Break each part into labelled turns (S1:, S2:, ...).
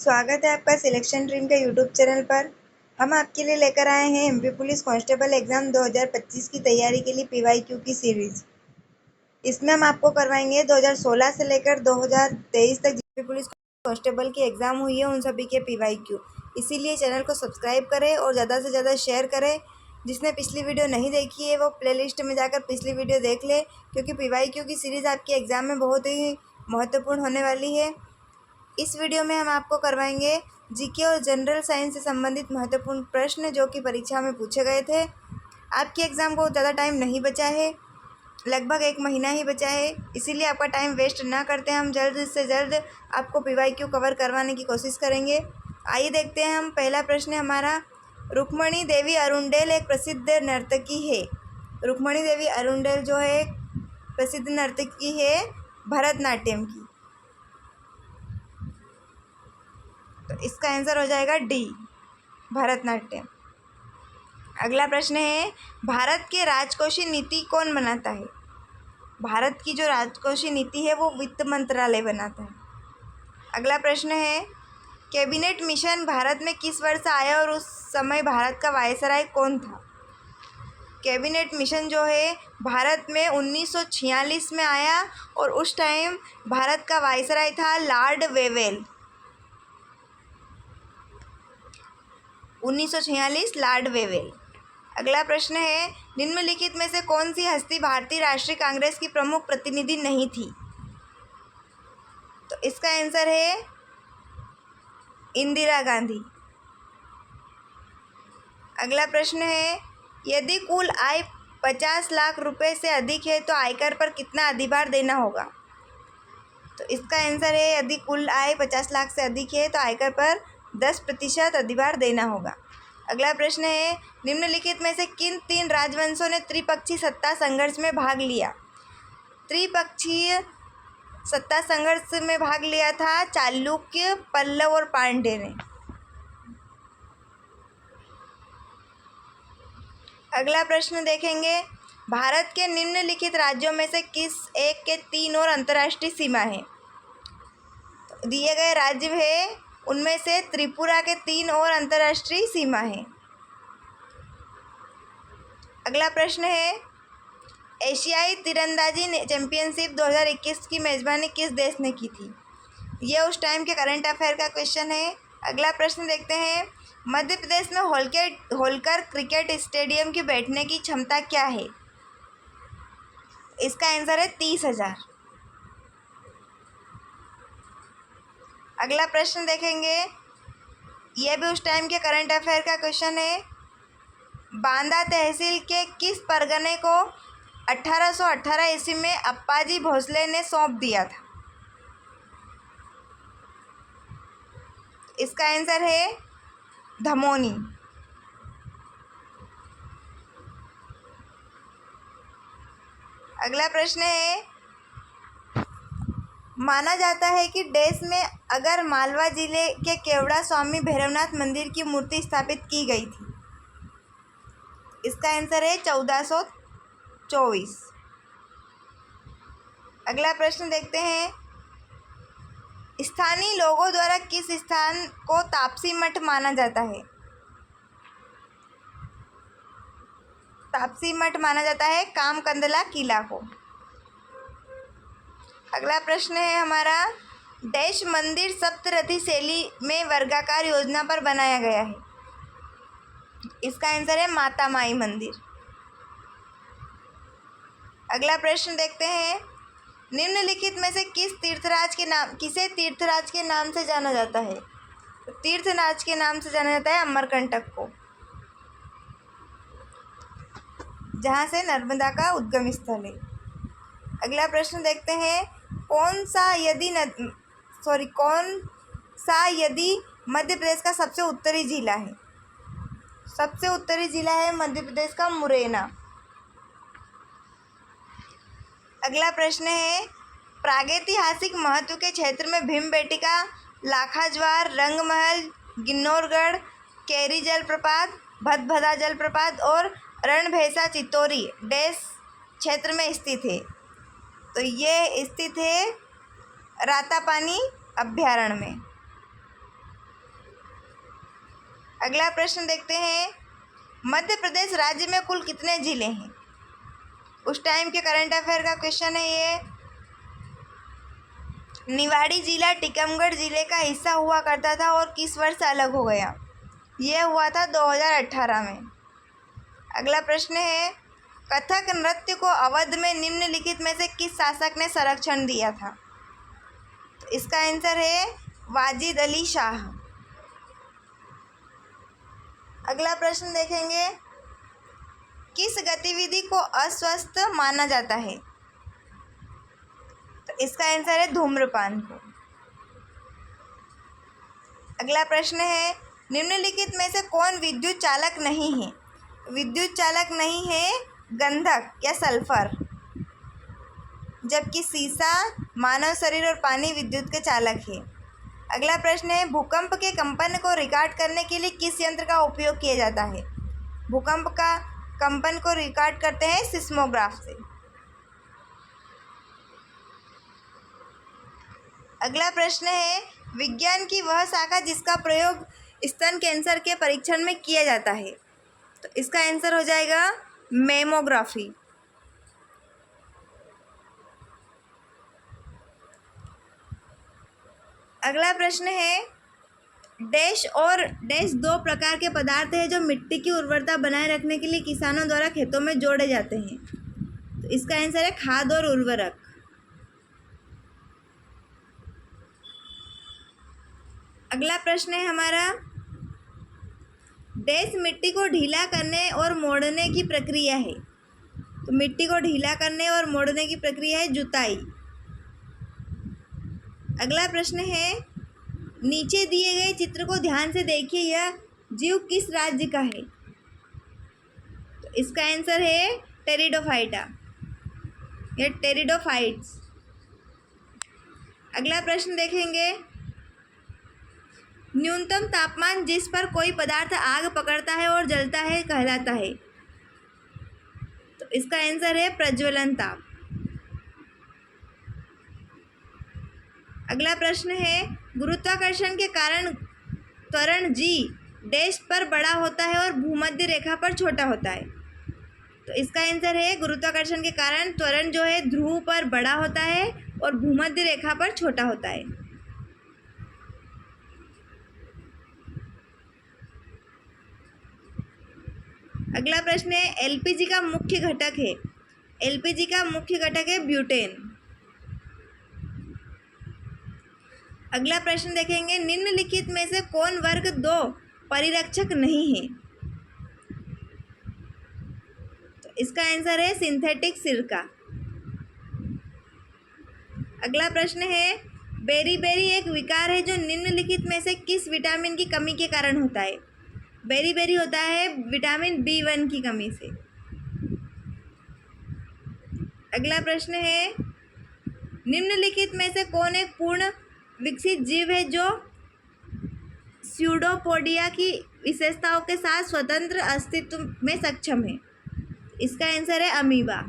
S1: स्वागत है आपका सिलेक्शन ड्रीम के यूट्यूब चैनल पर। हम आपके लिए लेकर आए हैं एमपी पुलिस कांस्टेबल एग्जाम 2025 की तैयारी के लिए पीवाईक्यू की सीरीज। इसमें हम आपको करवाएंगे 2016 से लेकर 2023 तक एमपी पुलिस कांस्टेबल की एग्जाम हुई है उन सभी के पीवाईक्यू। इसीलिए चैनल को सब्सक्राइब करें और ज़्यादा से ज़्यादा शेयर करें। जिसने पिछली वीडियो नहीं देखी है वो प्लेलिस्ट में जाकर पिछली वीडियो देख ले, क्योंकि पीवाईक्यू की सीरीज़ आपकी एग्ज़ाम में बहुत ही महत्वपूर्ण होने वाली है। इस वीडियो में हम आपको करवाएंगे जीके और जनरल साइंस से संबंधित महत्वपूर्ण प्रश्न जो कि परीक्षा में पूछे गए थे। आपकी एग्ज़ाम को ज़्यादा टाइम नहीं बचा है, लगभग 1 महीना ही बचा है, इसीलिए आपका टाइम वेस्ट ना करते हम जल्द से जल्द आपको पीवाईक्यू कवर करवाने की कोशिश करेंगे। आइए देखते हैं हम। पहला प्रश्न है हमारा, रुक्मणी देवी अरुंडेल एक प्रसिद्ध नर्तकी है। रुक्मणी देवी अरुंडेल जो है एक प्रसिद्ध नर्तकी है भरतनाट्यम की। तो इसका आंसर हो जाएगा डी, भरतनाट्यम। अगला प्रश्न है, भारत के राजकोषीय नीति कौन बनाता है। भारत की जो राजकोषीय नीति है वो वित्त मंत्रालय बनाता है। अगला प्रश्न है, कैबिनेट मिशन भारत में किस वर्ष आया और उस समय भारत का वायसराय कौन था। कैबिनेट मिशन जो है भारत में 1946 में आया और उस टाइम भारत का वायसराय था लॉर्ड वेवेल। 1946 Lord Wavell. अगला प्रश्न है, निम्नलिखित में से कौन सी हस्ती भारतीय राष्ट्रीय कांग्रेस की प्रमुख प्रतिनिधि नहीं थी। तो इसका आंसर है इंदिरा गांधी। अगला प्रश्न है, यदि कुल आय 50 लाख रुपए से अधिक है तो आयकर पर कितना अधिभार देना होगा। तो इसका आंसर है, यदि कुल आय 50 लाख से अधिक है तो आयकर पर 10% अधिभार देना होगा। अगला प्रश्न है, निम्नलिखित में से किन 3 राजवंशों ने त्रिपक्षीय सत्ता संघर्ष में भाग लिया। त्रिपक्षीय सत्ता संघर्ष में भाग लिया था चालुक्य, पल्लव और पांड्य ने। अगला प्रश्न देखेंगे, भारत के निम्नलिखित राज्यों में से किस एक के 3 और अंतर्राष्ट्रीय सीमा है। तो दिए गए राज्य है उनमें से त्रिपुरा के 3 और अंतर्राष्ट्रीय सीमा है। अगला प्रश्न है, एशियाई तीरंदाजी चैंपियनशिप 2021 की मेज़बानी किस देश ने की थी। ये उस टाइम के करंट अफेयर का क्वेश्चन है। अगला प्रश्न देखते हैं, मध्य प्रदेश में होलकर क्रिकेट स्टेडियम की बैठने की क्षमता क्या है। इसका आंसर है 30,000। अगला प्रश्न देखेंगे, यह भी उस टाइम के करंट अफेयर का क्वेश्चन है। बांदा तहसील के किस परगने को 1818 ईस्वी में अप्पाजी भोसले ने सौंप दिया था। इसका आंसर है धमोनी। अगला प्रश्न है, माना जाता है कि देश में अगर मालवा जिले के केवड़ा स्वामी भैरवनाथ मंदिर की मूर्ति स्थापित की गई थी। इसका आंसर है 1424। अगला प्रश्न देखते हैं, स्थानीय लोगों द्वारा किस स्थान को तापसी मठ माना जाता है। तापसी मठ माना जाता है कामकंदला किला को। अगला प्रश्न है हमारा, डैश मंदिर सप्तरथी शैली में वर्गाकार योजना पर बनाया गया है। इसका आंसर है माता माई मंदिर। अगला प्रश्न देखते हैं, निम्नलिखित में से किसे तीर्थराज के नाम से जाना जाता है। तो तीर्थराज के नाम से जाना जाता है अमरकंटक को, जहाँ से नर्मदा का उद्गम स्थल है। अगला प्रश्न देखते हैं, कौन सा यदि मध्य प्रदेश का सबसे उत्तरी जिला है। सबसे उत्तरी जिला है मध्य प्रदेश का मुरैना। अगला प्रश्न है, प्रागैतिहासिक महत्व के क्षेत्र में भीमबेटका, लाखाज्वार, रंगमहल, गिन्नौरगढ़, कैरी जलप्रपात, भदभदा जलप्रपात और रणभैसा चित्तौरी डैश क्षेत्र में स्थित है। तो ये स्थित है रातापानी अभ्यारण्य में। अगला प्रश्न देखते हैं, मध्य प्रदेश राज्य में कुल कितने जिले हैं? उस टाइम के करंट अफेयर का क्वेश्चन है ये। निवाड़ी जिला टीकमगढ़ जिले का हिस्सा हुआ करता था और किस वर्ष अलग हो गया? यह हुआ था 2018 में। अगला प्रश्न है, कथक नृत्य को अवध में निम्नलिखित में से किस शासक ने संरक्षण दिया था? तो इसका आंसर है वाजिद अली शाह। अगला प्रश्न देखेंगे, किस गतिविधि को अस्वस्थ माना जाता है? तो इसका आंसर है धूम्रपान को। अगला प्रश्न है, निम्नलिखित में से कौन विद्युत चालक नहीं है? विद्युत चालक नहीं है गंधक या सल्फर, जबकि सीसा, मानव शरीर और पानी विद्युत के चालक है। अगला प्रश्न है, भूकंप के कंपन को रिकॉर्ड करने के लिए किस यंत्र का उपयोग किया जाता है? भूकंप का कंपन को रिकॉर्ड करते हैं सिस्मोग्राफ से। अगला प्रश्न है, विज्ञान की वह शाखा जिसका प्रयोग स्तन कैंसर के परीक्षण में किया जाता है? तो इसका आंसर हो जाएगा मैमोग्राफी। अगला प्रश्न है, डैश और डैश दो प्रकार के पदार्थ हैं जो मिट्टी की उर्वरता बनाए रखने के लिए किसानों द्वारा खेतों में जोड़े जाते हैं। तो इसका आंसर है खाद और उर्वरक। अगला प्रश्न है हमारा, डैश मिट्टी को ढीला करने और मोड़ने की प्रक्रिया है? तो मिट्टी को ढीला करने और मोड़ने की प्रक्रिया है जुताई। अगला प्रश्न है, नीचे दिए गए चित्र को ध्यान से देखिए, यह जीव किस राज्य का है? तो इसका आंसर है टेरिडोफाइटा या टेरिडोफाइट्स। अगला प्रश्न देखेंगे, न्यूनतम तापमान जिस पर कोई पदार्थ आग पकड़ता है और जलता है कहलाता है? तो इसका आंसर है प्रज्वलन ताप। अगला प्रश्न है, गुरुत्वाकर्षण के कारण त्वरण जी डैश पर बड़ा होता है और भूमध्य रेखा पर छोटा होता है? तो इसका आंसर है गुरुत्वाकर्षण के कारण त्वरण जो है ध्रुव पर बड़ा होता है और भूमध्य रेखा पर छोटा होता है। अगला प्रश्न है, एलपीजी का मुख्य घटक है? एलपीजी का मुख्य घटक है ब्यूटेन। अगला प्रश्न देखेंगे, निम्नलिखित में से कौन वर्ग 2 परिरक्षक नहीं है? तो इसका आंसर है सिंथेटिक सिरका। अगला प्रश्न है, बेरीबेरी एक विकार है जो निम्नलिखित में से किस विटामिन की कमी के कारण होता है? बेरीबेरी होता है विटामिन B1 की कमी से। अगला प्रश्न है, निम्नलिखित में से कौन एक पूर्ण विकसित जीव है जो स्यूडोपोडिया की विशेषताओं के साथ स्वतंत्र अस्तित्व में सक्षम है? इसका आंसर है अमीबा।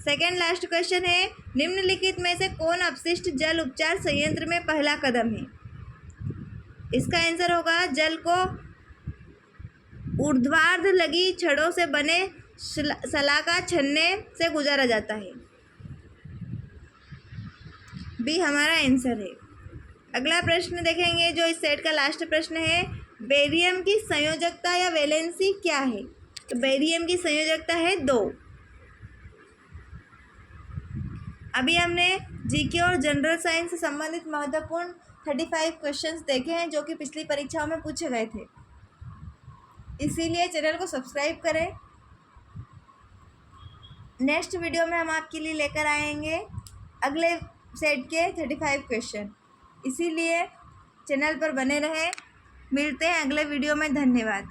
S1: सेकेंड लास्ट क्वेश्चन है, निम्नलिखित में से कौन अपशिष्ट जल उपचार संयंत्र में पहला कदम है? इसका आंसर होगा जल को ऊर्ध्वाधर लगी छड़ों से बने सलाका छन्ने से गुजारा जाता है। बी हमारा आंसर है। अगला प्रश्न देखेंगे जो इस सेट का लास्ट प्रश्न है, बेरियम की संयोजकता या वैलेंसी क्या है? तो बेरियम की संयोजकता है 2। अभी हमने जीके और जनरल साइंस से संबंधित महत्वपूर्ण 35 क्वेश्चंस देखे हैं जो कि पिछली परीक्षाओं में पूछे गए थे। इसीलिए चैनल को सब्सक्राइब करें। नेक्स्ट वीडियो में हम आपके लिए लेकर आएंगे अगले सेट के 35 क्वेश्चन। इसीलिए चैनल पर बने रहें। मिलते हैं अगले वीडियो में। धन्यवाद।